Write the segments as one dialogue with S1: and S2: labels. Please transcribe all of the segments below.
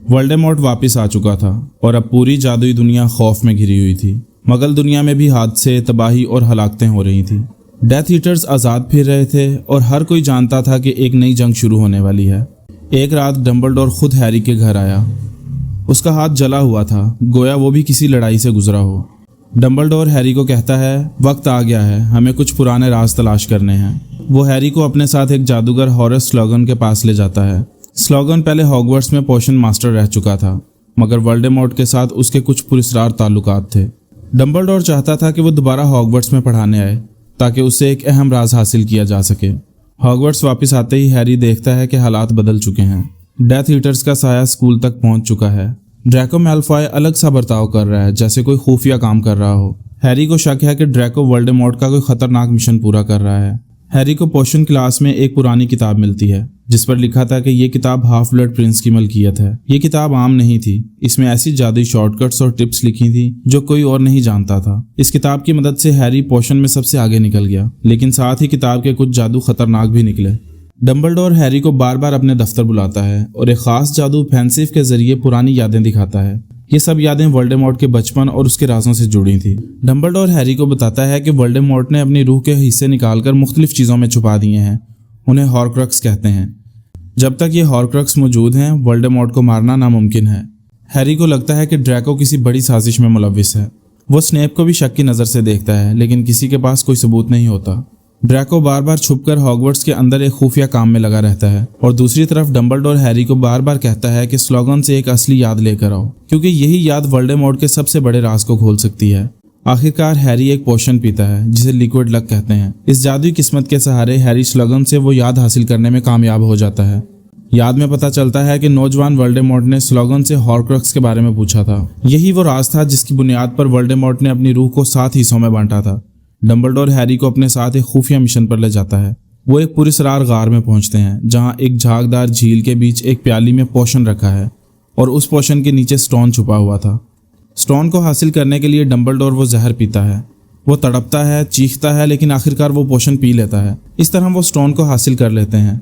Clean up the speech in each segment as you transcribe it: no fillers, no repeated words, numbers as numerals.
S1: Voldemort वापस आ चुका था और अब पूरी जादुई दुनिया खौफ में घिरी हुई थी। मगल दुनिया में भी हादसे, तबाही और हलाकतें हो रही थी। डेथ ईटर्स आज़ाद फिर रहे थे और हर कोई जानता था कि एक नई जंग शुरू होने वाली है। एक रात डंबलडोर खुद हैरी के घर आया। उसका हाथ जला हुआ था, गोया वो भी किसी लड़ाई से गुजरा हो। डंबलडोर हैरी को कहता है, वक्त आ गया है, हमें कुछ पुराने राज तलाश करने हैं। वो हैरी को अपने साथ एक जादूगर हॉरस स्लॉगन के पास ले जाता है। स्लॉगन पहले हॉगवर्ट्स में पोशन मास्टर रह चुका था, मगर वोल्डेमॉर्ट के साथ उसके कुछ पुरस्कार ताल्लुकात थे। डंबलडोर चाहता था कि वो दोबारा हॉगवर्ट्स में पढ़ाने आए ताकि उससे एक अहम राज हासिल किया जा सके। हॉगवर्ट्स वापस आते ही हैरी देखता है कि हालात बदल चुके हैं। डेथ ईटर्स का साया स्कूल तक पहुंच चुका है। ड्रैको मैल्फॉय अलग सा बर्ताव कर रहा है, जैसे कोई खुफिया काम कर रहा हो। हैरी को शक है कि ड्रैको वोल्डेमॉर्ट का कोई खतरनाक मिशन पूरा कर रहा है। हैरी को पोशन क्लास में एक पुरानी किताब मिलती है जिस पर लिखा था कि ये किताब हाफ ब्लड प्रिंस की मलकियत है। ये किताब आम नहीं थी, इसमें ऐसी जादुई शॉर्टकट्स और टिप्स लिखी थी जो कोई और नहीं जानता था। इस किताब की मदद से हैरी पोशन में सबसे आगे निकल गया, लेकिन साथ ही किताब के कुछ जादू खतरनाक भी निकले। डंबलडोर हैरी को बार बार अपने दफ्तर बुलाता है और एक खास जादू फैंसिव के जरिए पुरानी यादें दिखाता है। ये सब यादें वोल्डेमॉर्ट के बचपन और उसके राजों से जुड़ी थी। डंबलडोर हैरी को बताता है कि वोल्डेमॉर्ट ने अपनी रूह के हिस्से निकालकर मुख्तलिफ चीज़ों में छुपा दिए हैं। उन्हें हॉर्क्रक्स कहते हैं। जब तक ये हॉर्क्रक्स मौजूद हैं, वोल्डेमॉर्ट को मारना नामुमकिन है। हैरी को लगता है कि ड्रैको किसी बड़ी साजिश में मुलविस है। वो स्नेप को भी शक की नज़र से देखता है, लेकिन किसी के पास कोई सबूत नहीं होता। ड्रैको बार बार छुपकर हॉगवर्ट्स के अंदर एक खुफिया काम में लगा रहता है और दूसरी तरफ डंबलडोर हैरी को बार बार कहता है कि स्लोगन से एक असली याद लेकर आओ, क्योंकि यही याद वोल्डेमॉर्ट के सबसे बड़े राज को खोल सकती है। आखिरकार हैरी एक पोशन पीता है जिसे लिक्विड लक कहते हैं। इस जादुई किस्मत के सहारे हैरी स्लोगन से वो याद हासिल करने में कामयाब हो जाता है। याद में पता चलता है कि नौजवान वोल्डेमॉर्ट ने स्लोगन से हॉर्क्रक्स के बारे में पूछा था। यही वो राज था जिसकी बुनियाद पर वोल्डेमॉर्ट ने अपनी रूह को 7 हिस्सों में बांटा था। डंबलडोर हैरी को अपने साथ एक खुफिया मिशन पर ले जाता है। वो एक पुरस्कार गार में पहुंचते हैं जहां एक झागदार झील के बीच एक प्याली में पोशन रखा है और उस पोशन के नीचे स्टोन छुपा हुआ था। स्टोन को हासिल करने के लिए डंबलडोर वो जहर पीता है। वो तड़पता है, चीखता है, लेकिन आखिरकार वो पोशन पी लेता है। इस तरह वो स्टोन को हासिल कर लेते हैं।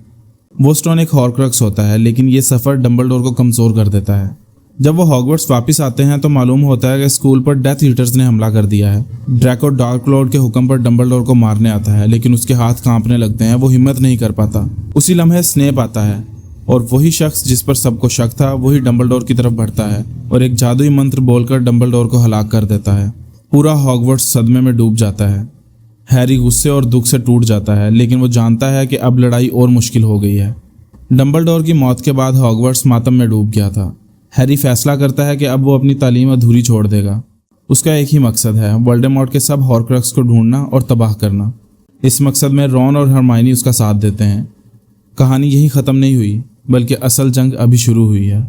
S1: वो स्टोन एक हॉर्क्रक्स होता है, लेकिन ये सफ़र डंबलडोर को कमज़ोर कर देता है। जब वो हॉगवर्ट्स वापस आते हैं तो मालूम होता है कि स्कूल पर डेथ ईटर्स ने हमला कर दिया है। ड्रैको डार्क लॉर्ड के हुक्म पर डंबलडोर को मारने आता है, लेकिन उसके हाथ कांपने लगते हैं। वो हिम्मत नहीं कर पाता। उसी लम्हे स्नेप आता है और वही शख्स जिस पर सबको शक था वही डंबलडोर की तरफ बढ़ता है और एक जादुई मंत्र बोलकर डंबलडोर को हलाक कर देता है। पूरा हॉगवर्ट्स सदमे में डूब जाता है। हैरी गुस्से और दुख से टूट जाता है, लेकिन वो जानता है कि अब लड़ाई और मुश्किल हो गई है। डंबलडोर की मौत के बाद हॉगवर्ट्स मातम में डूब गया था। हैरी फैसला करता है कि अब वो अपनी तालीम अधूरी छोड़ देगा। उसका एक ही मकसद है, वोल्डेमॉर्ट के सब हॉर्क्रक्स को ढूंढना और तबाह करना। इस मकसद में रॉन और हरमाइनी उसका साथ देते हैं। कहानी यहीं ख़त्म नहीं हुई, बल्कि असल जंग अभी शुरू हुई है।